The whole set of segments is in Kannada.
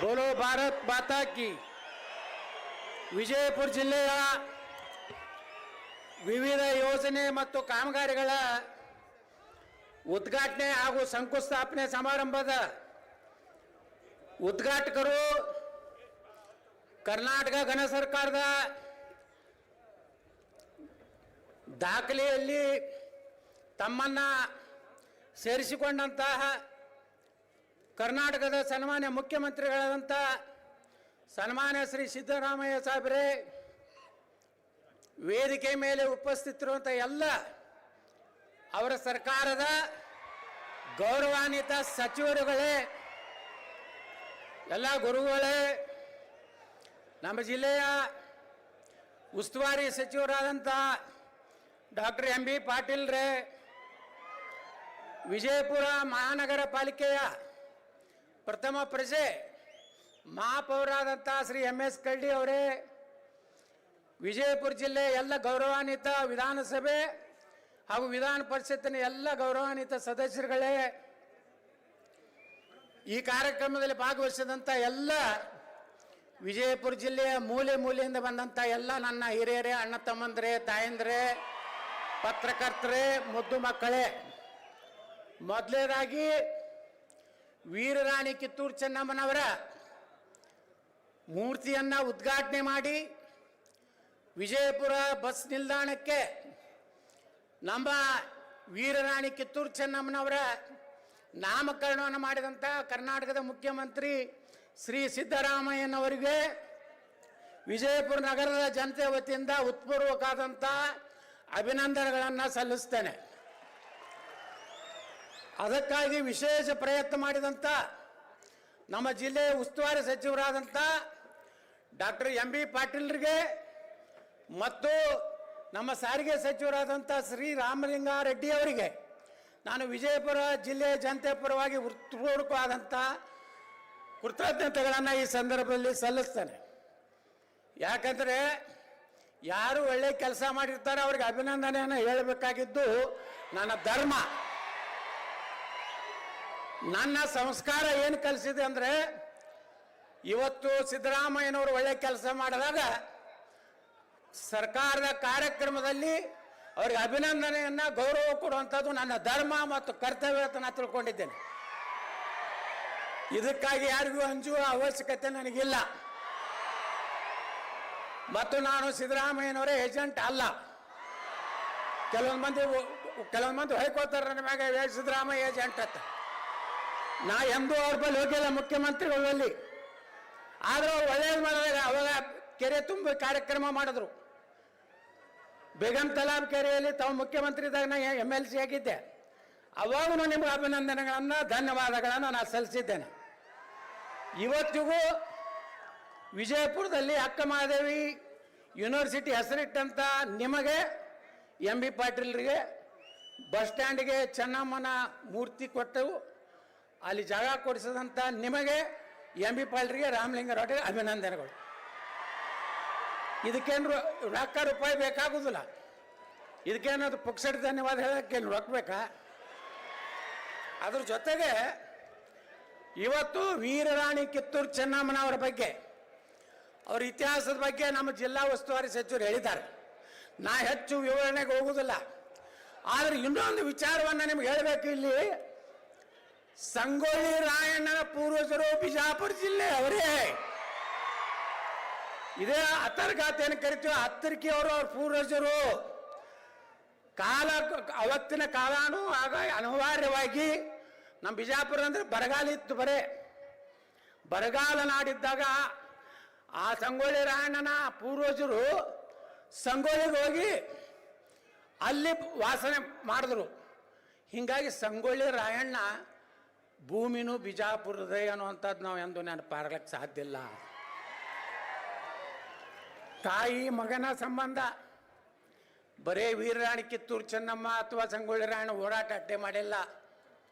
बोलो भारत माता की। ವಿಜಯಪುರ ಜಿಲ್ಲೆಯ ವಿವಿಧ ಯೋಜನೆ ಮತ್ತು ಕಾಮಗಾರಿಗಳ ಉದ್ಘಾಟನೆ ಹಾಗೂ ಶಂಕುಸ್ಥಾಪನೆ ಸಮಾರಂಭದ ಉದ್ಘಾಟಕರು ಕರ್ನಾಟಕ ಘನ ಸರ್ಕಾರದ ದಾಖಲೆಯಲ್ಲಿ ತಮ್ಮನ್ನ ಸೇರಿಸಿಕೊಂಡಂತಹ ಕರ್ನಾಟಕದ ಸನ್ಮಾನ್ಯ ಮುಖ್ಯಮಂತ್ರಿಗಳಾದಂಥ ಸನ್ಮಾನ್ಯ ಶ್ರೀ ಸಿದ್ದರಾಮಯ್ಯ ಸಾಹೇಬರೇ, ವೇದಿಕೆ ಮೇಲೆ ಉಪಸ್ಥಿತರಿರುವಂಥ ಎಲ್ಲ ಅವರ ಸರ್ಕಾರದ ಗೌರವಾನ್ವಿತ ಸಚಿವರುಗಳೇ, ಎಲ್ಲ ಗುರುಗಳೇ, ನಮ್ಮ ಜಿಲ್ಲೆಯ ಉಸ್ತುವಾರಿ ಸಚಿವರಾದಂಥ ಡಾಕ್ಟರ್ ಎಂ ಬಿ ಪಾಟೀಲ್ರೇ, ವಿಜಯಪುರ ಮಹಾನಗರ ಪಾಲಿಕೆಯ ಪ್ರಥಮ ಪ್ರಜೆ ಮಹಾಪೌರಾದಂಥ ಶ್ರೀ ಎಂ ಎಸ್ ಕರಡಿ ಅವರೇ, ವಿಜಯಪುರ ಜಿಲ್ಲೆ ಎಲ್ಲ ಗೌರವಾನ್ವಿತ ವಿಧಾನಸಭೆ ಹಾಗೂ ವಿಧಾನ ಪರಿಷತ್ತಿನ ಎಲ್ಲ ಗೌರವಾನ್ವಿತ ಸದಸ್ಯರುಗಳೇ, ಈ ಕಾರ್ಯಕ್ರಮದಲ್ಲಿ ಭಾಗವಹಿಸಿದಂಥ ಎಲ್ಲ ವಿಜಯಪುರ ಜಿಲ್ಲೆಯ ಮೂಲೆ ಮೂಲೆಯಿಂದ ಬಂದಂಥ ಎಲ್ಲ ನನ್ನ ಹಿರಿಯರೇ, ಅಣ್ಣ ತಮ್ಮಂದ್ರೆ, ತಾಯಂದ್ರೆ, ಪತ್ರಕರ್ತರೇ, ಮುದ್ದು ಮಕ್ಕಳೇ, ಮೊದಲನೇದಾಗಿ ವೀರರಾಣಿ ಕಿತ್ತೂರು ಚೆನ್ನಮ್ಮನವರ ಮೂರ್ತಿಯನ್ನು ಉದ್ಘಾಟನೆ ಮಾಡಿ ವಿಜಯಪುರ ಬಸ್ ನಿಲ್ದಾಣಕ್ಕೆ ನಮ್ಮ ವೀರರಾಣಿ ಕಿತ್ತೂರು ಚೆನ್ನಮ್ಮನವರ ನಾಮಕರಣವನ್ನು ಮಾಡಿದಂಥ ಕರ್ನಾಟಕದ ಮುಖ್ಯಮಂತ್ರಿ ಶ್ರೀ ಸಿದ್ದರಾಮಯ್ಯನವರಿಗೆ ವಿಜಯಪುರ ನಗರದ ಜನತೆ ವತಿಯಿಂದ ಉತ್ಪೂರ್ವಕವಾದಂಥ ಅಭಿನಂದನೆಗಳನ್ನು ಸಲ್ಲಿಸ್ತೇನೆ. ಅದಕ್ಕಾಗಿ ವಿಶೇಷ ಪ್ರಯತ್ನ ಮಾಡಿದಂಥ ನಮ್ಮ ಜಿಲ್ಲೆಯ ಉಸ್ತುವಾರಿ ಸಚಿವರಾದಂಥ ಡಾಕ್ಟರ್ ಎಂ ಬಿ ಪಾಟೀಲ್ರಿಗೆ ಮತ್ತು ನಮ್ಮ ಸಾರಿಗೆ ಸಚಿವರಾದಂಥ ಶ್ರೀ ರಾಮಲಿಂಗಾರೆಡ್ಡಿ ಅವರಿಗೆ ನಾನು ವಿಜಯಪುರ ಜಿಲ್ಲೆಯ ಜನತೆ ಪರವಾಗಿ ಹೃತ್ಪೂರ್ವಕವಾದಂಥ ಕೃತಜ್ಞತೆಗಳನ್ನು ಈ ಸಂದರ್ಭದಲ್ಲಿ ಸಲ್ಲಿಸ್ತೇನೆ. ಯಾಕಂದರೆ ಯಾರು ಒಳ್ಳೆ ಕೆಲಸ ಮಾಡಿರ್ತಾರೆ ಅವ್ರಿಗೆ ಅಭಿನಂದನೆಯನ್ನು ಹೇಳಬೇಕಾಗಿದ್ದು ನನ್ನ ಧರ್ಮ. ನನ್ನ ಸಂಸ್ಕಾರ ಏನು ಕಲಿಸಿದೆ ಅಂದರೆ, ಇವತ್ತು ಸಿದ್ದರಾಮಯ್ಯನವರು ಒಳ್ಳೆ ಕೆಲಸ ಮಾಡಿದಾಗ ಸರ್ಕಾರದ ಕಾರ್ಯಕ್ರಮದಲ್ಲಿ ಅವ್ರಿಗೆ ಅಭಿನಂದನೆಯನ್ನು ಗೌರವ ಕೊಡುವಂಥದ್ದು ನನ್ನ ಧರ್ಮ ಮತ್ತು ಕರ್ತವ್ಯ ಅಂತ ನಾನು ತಿಳ್ಕೊಂಡಿದ್ದೇನೆ. ಇದಕ್ಕಾಗಿ ಯಾರಿಗೂ ಅಂಜುವ ಅವಶ್ಯಕತೆ ನನಗಿಲ್ಲ. ಮತ್ತು ನಾನು ಸಿದ್ದರಾಮಯ್ಯನವರೇ ಏಜೆಂಟ್ ಅಲ್ಲ. ಕೆಲವೊಂದು ಮಂದಿ ಹೊಯ್ಕೋತಾರೆ ನನ್ನ ಮ್ಯಾಗ ಸಿದ್ದರಾಮಯ್ಯ ಏಜೆಂಟ್ ಅಂತ. ನಾ ಎಂದೂ ಅವ್ರ ಬಳಿ ಹೋಗಿಲ್ಲ ಮುಖ್ಯಮಂತ್ರಿಗಳಲ್ಲಿ. ಆದರೂ ಒಳ್ಳೇದು ಮಾಡಿದಾಗ ಅವಾಗ ಕೆರೆ ತುಂಬ ಕಾರ್ಯಕ್ರಮ ಮಾಡಿದ್ರು. ಬೇಗಂ ತಲಾಬ್ ಕೆರೆಯಲ್ಲಿ ತಾವು ಮುಖ್ಯಮಂತ್ರಿ ಇದ್ದಾಗ ನಾ MLC ಆಗಿದ್ದೆ. ಅವಾಗೂ ನಿಮಗೆ ಅಭಿನಂದನೆಗಳನ್ನು ಧನ್ಯವಾದಗಳನ್ನು ನಾನು ಸಲ್ಲಿಸಿದ್ದೇನೆ. ಇವತ್ತಿಗೂ ವಿಜಯಪುರದಲ್ಲಿ ಅಕ್ಕ ಮಹಾದೇವಿ ಯೂನಿವರ್ಸಿಟಿ ಹೆಸರಿಟ್ಟಂಥ ನಿಮಗೆ, ಎಂ ಬಿ ಪಾಟೀಲ್ರಿಗೆ ಬಸ್ ಸ್ಟ್ಯಾಂಡಿಗೆ ಚೆನ್ನಮ್ಮನ ಮೂರ್ತಿ ಕೊಟ್ಟವು, ಅಲ್ಲಿ ಜಾಗ ಕೊಡಿಸಿದಂಥ ನಿಮಗೆ, ಎಂ ಬಿ ಪಾಟೀಲ್ರಿಗೆ, ರಾಮಲಿಂಗಾರೆಡ್ಡಿಗೆ ಅಭಿನಂದನೆಗಳು. ಇದಕ್ಕೇನು ರೊಕ್ಕ ರೂಪಾಯಿ ಬೇಕಾಗುವುದಿಲ್ಲ. ಇದಕ್ಕೇನಾದ್ರು ಪುಕ್ಸಟ್ ಧನ್ಯವಾದ ಹೇಳೋಕ್ಕೇನು ರೊಕ್ಕ ಬೇಕಾ? ಅದ್ರ ಜೊತೆಗೆ ಇವತ್ತು ವೀರರಾಣಿ ಕಿತ್ತೂರು ಚೆನ್ನಮ್ಮನವರ ಬಗ್ಗೆ, ಅವರ ಇತಿಹಾಸದ ಬಗ್ಗೆ ನಮ್ಮ ಜಿಲ್ಲಾ ಉಸ್ತುವಾರಿ ಸಚಿವರು ಹೇಳಿದ್ದಾರೆ. ನಾ ಹೆಚ್ಚು ವಿವರಣೆಗೆ ಹೋಗುವುದಿಲ್ಲ. ಆದರೆ ಇನ್ನೊಂದು ವಿಚಾರವನ್ನು ನಿಮ್ಗೆ ಹೇಳಬೇಕು. ಇಲ್ಲಿ ಸಂಗೊಳ್ಳಿ ರಾಯಣ್ಣನ ಪೂರ್ವಜರು ಬಿಜಾಪುರ ಜಿಲ್ಲೆ ಅವರೇ. ಇದೇ ಅತರ್ಗಾತ ಏನು ಕರಿತೀವಿ, ಹತ್ತರಿಕೆ ಅವರು ಅವ್ರ ಪೂರ್ವಜರು. ಅವತ್ತಿನ ಕಾಲಾನು ಆಗ ಅನಿವಾರ್ಯವಾಗಿ ನಮ್ಮ ಬಿಜಾಪುರ ಅಂದರೆ ಬರಗಾಲ ಇತ್ತು. ಬರಗಾಲ ನಾಡಿದ್ದಾಗ ಆ ಸಂಗೊಳ್ಳಿ ರಾಯಣ್ಣನ ಪೂರ್ವಜರು ಸಂಗೊಳ್ಳಿಗೆ ಹೋಗಿ ಅಲ್ಲಿ ವಾಸನೆ ಮಾಡಿದ್ರು. ಹೀಗಾಗಿ ಸಂಗೊಳ್ಳಿ ರಾಯಣ್ಣ ಭೂಮಿನೂ ಬಿಜಾಪುರದೇ ಅನ್ನುವಂಥದ್ದು ನಾವು ಎಂದು ನೆನಪಾರ್ಲಿಕ್ಕೆ ಸಾಧ್ಯ ಇಲ್ಲ. ತಾಯಿ ಮಗನ ಸಂಬಂಧ ಬರೇ ವೀರರಾಣಿ ಕಿತ್ತೂರು ಚೆನ್ನಮ್ಮ ಅಥವಾ ಸಂಗೊಳ್ಳಿ ರಾಯಣ್ಣ ಹೋರಾಟ ಅಡ್ಡೆ ಮಾಡಿಲ್ಲ.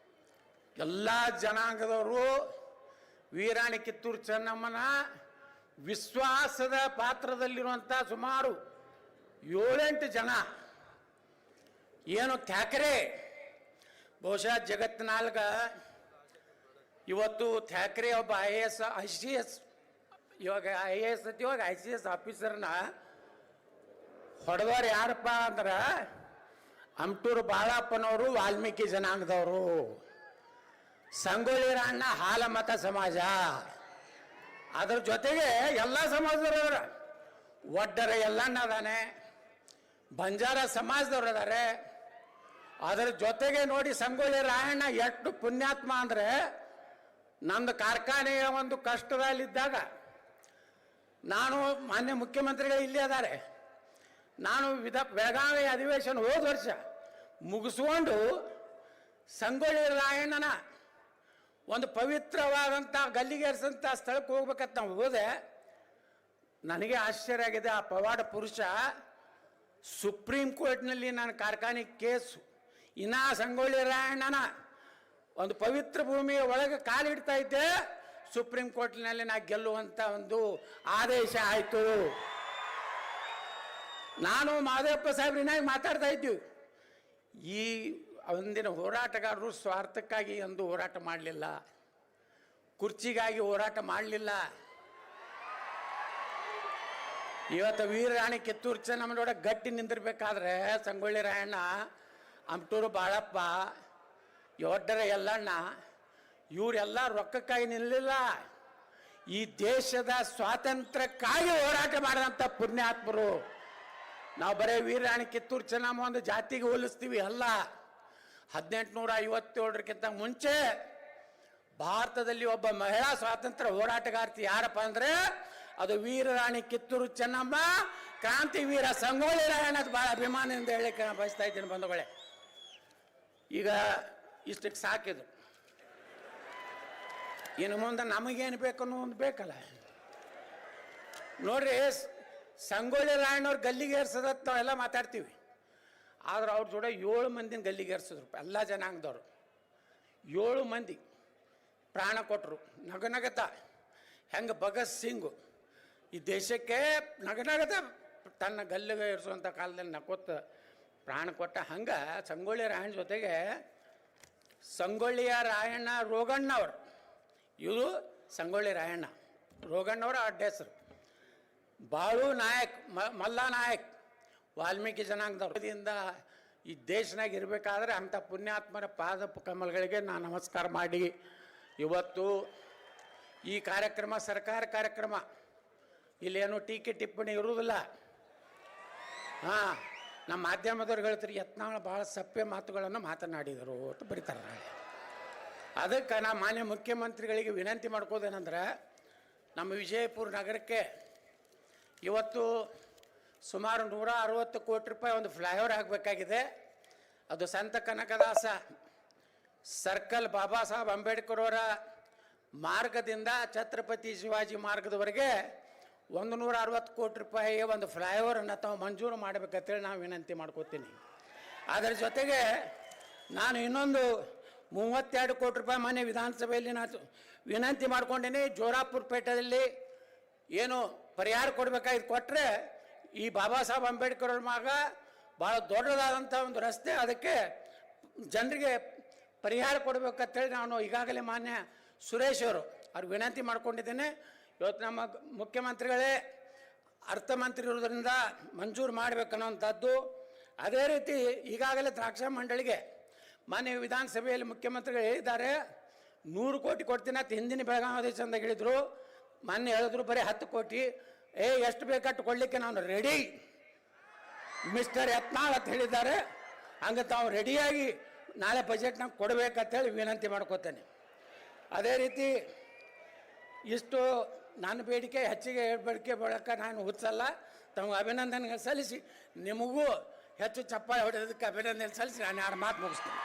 ಎಲ್ಲ ಜನಾಂಗದವರು ವೀರರಾಣಿ ಕಿತ್ತೂರು ಚೆನ್ನಮ್ಮನ ವಿಶ್ವಾಸದ ಪಾತ್ರದಲ್ಲಿರುವಂಥ ಸುಮಾರು 7-8 ಜನ ಏನು ಠಾಕರೆ ಬಹುಶಃ ಜಗತ್ತಿನಾಲ್ಗ ಇವತ್ತು ಥ್ಯಾಕ್ರೆ ಒಬ್ಬ ICS ಇವಾಗ IAS ಇವಾಗ ICS ಆಫೀಸರ್ನ ಹೊಡೆದವ್ರು ಯಾರಪ್ಪ ಅಂದ್ರೆ ಅಮಟೂರು ಬಾಳಪ್ಪನವರು ವಾಲ್ಮೀಕಿ ಜನಾಂಗದವರು, ಸಂಗೊಳ್ಳಿ ರಾಯಣ್ಣ ಹಾಲಮತ ಸಮಾಜ, ಅದ್ರ ಜೊತೆಗೆ ಎಲ್ಲ ಸಮಾಜದವರು ಒಡ್ಡರ ಎಲ್ಲಣ್ಣ ಅದಾನೆ, ಬಂಜಾರ ಸಮಾಜದವ್ರು ಅದಾರೆ. ಅದರ ಜೊತೆಗೆ ನೋಡಿ ಸಂಗೊಳ್ಳಿ ರಾಯಣ್ಣ ಎಷ್ಟು ಪುಣ್ಯಾತ್ಮ ಅಂದರೆ ನಂದು ಕಾರ್ಖಾನೆಯ ಒಂದು ಕಷ್ಟದಲ್ಲಿದ್ದಾಗ ನಾನು ಮಾನ್ಯ ಮುಖ್ಯಮಂತ್ರಿಗಳು ಇಲ್ಲೇ ಅದಾರೆ, ನಾನು ಬೆಳಗಾವಿ ಅಧಿವೇಶನ ಹೋದ ವರ್ಷ ಮುಗಿಸ್ಕೊಂಡು ಸಂಗೊಳ್ಳಿ ರಾಯಣ್ಣನ ಒಂದು ಪವಿತ್ರವಾದಂಥ ಗಲ್ಲಿಗೇರಿಸಂಥ ಸ್ಥಳಕ್ಕೆ ಹೋಗ್ಬೇಕಂತ ನಾವು ಹೋದೆ. ನನಗೆ ಆಶ್ಚರ್ಯ ಆಗಿದೆ, ಆ ಪವಾಡ ಪುರುಷ ಸುಪ್ರೀಂ ಕೋರ್ಟ್ನಲ್ಲಿ ನನ್ನ ಕಾರ್ಖಾನೆ ಕೇಸು ಇನ್ನ ಸಂಗೊಳ್ಳಿ ರಾಯಣ್ಣನ ಒಂದು ಪವಿತ್ರ ಭೂಮಿಯ ಒಳಗೆ ಕಾಲಿಡ್ತಾ ಇದ್ದೆ, ಸುಪ್ರೀಂ ಕೋರ್ಟ್ನಲ್ಲಿ ನಾ ಗೆಲ್ಲುವಂಥ ಒಂದು ಆದೇಶ ಆಯಿತು. ನಾನು ಮಾದೇವಪ್ಪ ಸಾಹೇಬ್ರಿನಾಗಿ ಮಾತಾಡ್ತಾ ಇದ್ದೀವಿ. ಈ ಒಂದಿನ ಹೋರಾಟಗಾರರು ಸ್ವಾರ್ಥಕ್ಕಾಗಿ ಎಂದು ಹೋರಾಟ ಮಾಡಲಿಲ್ಲ, ಕುರ್ಚಿಗಾಗಿ ಹೋರಾಟ ಮಾಡಲಿಲ್ಲ. ಇವತ್ತು ವೀರರಾಣಿ ಕಿತ್ತೂರು ಚೆನ್ನಮ್ಮನೋಡ ಗಟ್ಟಿ ನಿಂದಿರ್ಬೇಕಾದ್ರೆ ಸಂಗೊಳ್ಳಿ ರಾಯಣ್ಣ, ಅಮಟೂರು ಬಾಳಪ್ಪ, ಒಡ್ಡರ ಎಲ್ಲಣ್ಣ ಇವರೆಲ್ಲ ರೊಕ್ಕಕ್ಕಾಗಿ ನಿಲ್ಲಲಿಲ್ಲ, ಈ ದೇಶದ ಸ್ವಾತಂತ್ರ್ಯಕ್ಕಾಗಿ ಹೋರಾಟ ಮಾಡಿದಂಥ ಪುಣ್ಯಾತ್ಮರು. ನಾವು ಬರೀ ವೀರರಾಣಿ ಕಿತ್ತೂರು ಚೆನ್ನಮ್ಮ ಒಂದು ಜಾತಿಗೆ ಹೋಲಿಸ್ತೀವಿ ಅಲ್ಲ. 1857ಕ್ಕಿಂತ ಮುಂಚೆ ಭಾರತದಲ್ಲಿ ಒಬ್ಬ ಮಹಿಳಾ ಸ್ವಾತಂತ್ರ್ಯ ಹೋರಾಟಗಾರ್ತಿ ಯಾರಪ್ಪ ಅಂದರೆ ಅದು ವೀರರಾಣಿ ಕಿತ್ತೂರು ಚೆನ್ನಮ್ಮ, ಕ್ರಾಂತಿವೀರ ಸಂಗೊಳ್ಳಿ ರಾಯಣ್ಣ. ಭಾಳ ಅಭಿಮಾನದಿಂದ ಹೇಳಕ್ಕೆ ನಾನು ಬಯಸ್ತಾ ಇದ್ದೀನಿ ಬಂಧುಗಳೇ. ಈಗ ಇಷ್ಟಕ್ಕೆ ಸಾಕಿದು, ಇನ್ನು ಮುಂದೆ ನಮಗೇನು ಬೇಕು ಅನ್ನೋ ಒಂದು ಬೇಕಲ್ಲ. ನೋಡ್ರಿ, ಸಂಗೊಳ್ಳಿ ರಾಯಣ್ಣವ್ರು ಗಲ್ಲಿಗೇರ್ಸದತ್ ನಾವೆಲ್ಲ ಮಾತಾಡ್ತೀವಿ, ಆದ್ರೆ ಅವ್ರ ಜೋಡ 7 ಮಂದಿನ ಗಲ್ಲಿಗೇರ್ಸಿದ್ರು. ಎಲ್ಲ ಜನಾಂಗದವರು 7 ಮಂದಿ ಪ್ರಾಣ ಕೊಟ್ಟರು ನಗನಗತ. ಹೆಂಗೆ ಭಗತ್ ಸಿಂಗು ಈ ದೇಶಕ್ಕೆ ನಗನಗತ ತನ್ನ ಗಲ್ಲಿಗೆ ಇರಿಸುವಂಥ ಕಾಲದಲ್ಲಿ ನಕ್ಕೊತ್ತ ಪ್ರಾಣ ಕೊಟ್ಟ, ಹಂಗೆ ಸಂಗೊಳ್ಳಿ ರಾಯಣ್ಣ ಜೊತೆಗೆ ಸಂಗೊಳ್ಳಿಯ ರಾಯಣ್ಣ ರೋಗಣ್ಣವರು, ಇವರು ಸಂಗೊಳ್ಳಿ ರಾಯಣ್ಣ, ರೋಗಣ್ಣವರ ಅಡ್ಡ ಹೆಸರು. ಬಾಳು ನಾಯಕ್, ಮಲ್ಲ ನಾಯಕ್, ವಾಲ್ಮೀಕಿ ಜನಾಂಗದವರಿಂದ ಈ ದೇಶನಾಗ ಇರಬೇಕಾದ್ರೆ ಅಂಥ ಪುಣ್ಯಾತ್ಮರ ಪಾದ ಕಮಲಗಳಿಗೆ ನಾನು ನಮಸ್ಕಾರ ಮಾಡಿ, ಇವತ್ತು ಈ ಕಾರ್ಯಕ್ರಮ ಸರ್ಕಾರ ಕಾರ್ಯಕ್ರಮ, ಇಲ್ಲೇನು ಟೀಕೆ ಟಿಪ್ಪಣಿ ಇರುವುದಿಲ್ಲ. ಹಾಂ, ನಮ್ಮ ಮಾಧ್ಯಮದವ್ರು ಹೇಳ್ತಾರೆ ಯತ್ನಾಳ್ ಭಾಳ ಸಪ್ಪೆ ಮಾತುಗಳನ್ನು ಮಾತನಾಡಿದರು ಅಂತ ಬರೀತಾರೆ. ಅದಕ್ಕೆ ನಾ ಮಾನ್ಯ ಮುಖ್ಯಮಂತ್ರಿಗಳಿಗೆ ವಿನಂತಿ ಮಾಡ್ಕೋದೇನೆಂದ್ರೆ, ನಮ್ಮ ವಿಜಯಪುರ ನಗರಕ್ಕೆ ಇವತ್ತು ಸುಮಾರು 160 ಕೋಟಿ ರೂಪಾಯಿ ಒಂದು ಫ್ಲೈಓವರ್ ಆಗಬೇಕಾಗಿದೆ. ಅದು ಸಂತ ಕನಕದಾಸ ಸರ್ಕಲ್ ಬಾಬಾ ಸಾಹೇಬ್ ಅಂಬೇಡ್ಕರ್ ಅವರ ಮಾರ್ಗದಿಂದ ಛತ್ರಪತಿ ಶಿವಾಜಿ ಮಾರ್ಗದವರೆಗೆ 160 ಕೋಟಿ ರೂಪಾಯಿಯ ಒಂದು ಫ್ಲೈಓವರನ್ನು ತಾವು ಮಂಜೂರು ಮಾಡಬೇಕಂತೇಳಿ ನಾನು ವಿನಂತಿ ಮಾಡ್ಕೋತೀನಿ. ಅದರ ಜೊತೆಗೆ ನಾನು ಇನ್ನೊಂದು 32 ಕೋಟಿ ರೂಪಾಯಿ ಮೊನ್ನೆ ವಿಧಾನಸಭೆಯಲ್ಲಿ ನಾನು ವಿನಂತಿ ಮಾಡ್ಕೊಂಡಿನಿ. ಜೋರಾಪುರ ಪೇಟೆಯಲ್ಲಿ ಏನು ಪರಿಹಾರ ಕೊಡಬೇಕಾಗಿದ್ದು ಕೊಟ್ಟರೆ, ಈ ಬಾಬಾ ಸಾಹೇಬ್ ಅಂಬೇಡ್ಕರ್ ಅವ್ರ ಮಾರ್ಗ ಭಾಳ ದೊಡ್ಡದಾದಂಥ ಒಂದು ರಸ್ತೆ, ಅದಕ್ಕೆ ಜನರಿಗೆ ಪರಿಹಾರ ಕೊಡಬೇಕಂತೇಳಿ ನಾನು ಈಗಾಗಲೇ ಮಾನ್ಯ ಸುರೇಶ್ ಅವ್ರಿಗೆ ವಿನಂತಿ ಮಾಡ್ಕೊಂಡಿದ್ದೇನೆ. ಇವತ್ತು ನಮ್ಮ ಮುಖ್ಯಮಂತ್ರಿಗಳೇ ಅರ್ಥಮಂತ್ರಿ ಇರೋದ್ರಿಂದ ಮಂಜೂರು ಮಾಡಬೇಕನ್ನೋಂಥದ್ದು. ಅದೇ ರೀತಿ ಈಗಾಗಲೇ ದ್ರಾಕ್ಷಾ ಮಂಡಳಿಗೆ ಮಾನ್ಯ ವಿಧಾನಸಭೆಯಲ್ಲಿ ಮುಖ್ಯಮಂತ್ರಿಗಳು ಹೇಳಿದ್ದಾರೆ 100 ಕೋಟಿ ಕೊಡ್ತೀನಿ ಅಂತ ಹಿಂದಿನ ಬೆಳಗಾವಿ ಅಧಿವೇಶನದಾಗ ಹೇಳಿದರು. ಮೊನ್ನೆ ಹೇಳಿದ್ರು ಬರೀ 10 ಕೋಟಿ. ಎಷ್ಟು ಬೇಕಟ್ಟು ಕೊಡಲಿಕ್ಕೆ ನಾನು ರೆಡಿ ಮಿಸ್ಟರ್ ಯತ್ನಾಳ್ ಅಂತ ಹೇಳಿದ್ದಾರೆ. ಹಂಗೆ ತಾವು ರೆಡಿಯಾಗಿ ನಾಳೆ ಬಜೆಟ್ನಾಗ ಕೊಡಬೇಕಂತೇಳಿ ವಿನಂತಿ ಮಾಡ್ಕೋತೇನೆ. ಅದೇ ರೀತಿ ಇಷ್ಟು ನನ್ನ ಬೇಡಿಕೆ ಹೆಚ್ಚಿಗೆ ಬೇಡಿಕೆ ಬಳಕ ನಾನು ಹುಚ್ಚಲ್ಲ, ತಮಗೆ ಅಭಿನಂದನೆಗಳು ಸಲ್ಲಿಸಿ ನಿಮಗೂ ಹೆಚ್ಚು ಚಪ್ಪಾಳೆ ಹೊಡೆಯೋದಕ್ಕೆ ಅಭಿನಂದನೆ ಸಲ್ಲಿಸಿ ನಾನು 2 ಮಾತು ಮುಗಿಸ್ತೀನಿ.